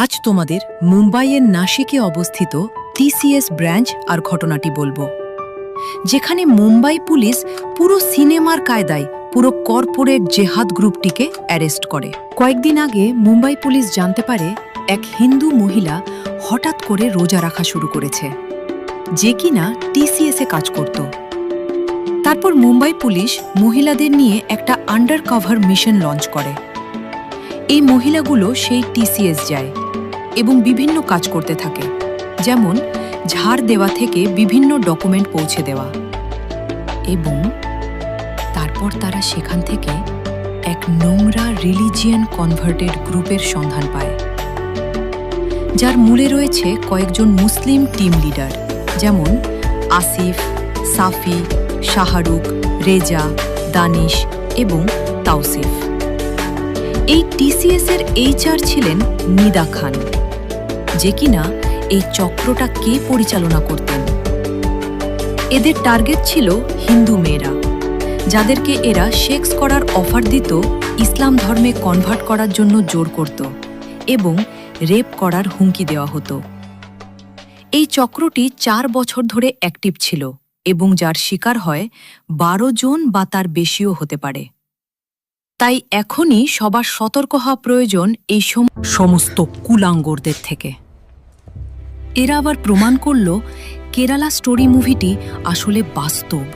আজ তোমাদের মুম্বাইয়ের নাসিকে অবস্থিত টিসিএস ব্রাঞ্চ আর ঘটনাটি বলবো, যেখানে মুম্বাই পুলিশ পুরো সিনেমার কায়দায় পুরো কর্পোরেট জেহাদ গ্রুপটিকে অ্যারেস্ট করে। কয়েকদিন আগে মুম্বাই পুলিশ জানতে পারে এক হিন্দু মহিলা হঠাৎ করে রোজা রাখা শুরু করেছে, যে কিনা টিসিএসে কাজ করত। তারপর মুম্বাই পুলিশ মহিলাদের নিয়ে একটা আন্ডার কভার মিশন লঞ্চ করে। এই মহিলাগুলো সেই টিসিএস যায় এবং বিভিন্ন কাজ করতে থাকে, যেমন ঝাড় দেওয়া থেকে বিভিন্ন ডকুমেন্ট পৌঁছে দেওয়া। এবং তারপর তারা সেখান থেকে এক নোংরা রিলিজিয়ান কনভার্টেড গ্রুপের সন্ধান পায়, যার মূলে রয়েছে কয়েকজন মুসলিম টিম লিডার, যেমন আসিফ, সাফি, শাহরুখ, রেজা, দানিশ এবং তাওসিফ। এই টিসিএস এর এইচআর ছিলেন নিদা খান, যে কিনা এই চক্রটা কে পরিচালনা করতেন। এদের টার্গেট ছিল হিন্দু মেয়েরা, যাদেরকে এরা সেক্স করার অফার দিত, ইসলাম ধর্মে কনভার্ট করার জন্য জোর করত এবং রেপ করার হুমকি দেওয়া হতো। এই চক্রটি 4 বছর ধরে অ্যাক্টিভ ছিল এবং যার শিকার হয় 12 জন বা তার বেশিও হতে পারে। তাই এখনই সবার সতর্ক হওয়া প্রয়োজন এই সমস্ত কুলাঙ্গরদের থেকে। এরা আবার প্রমাণ করল কেরালা স্টোরি মুভিটি আসলে বাস্তব।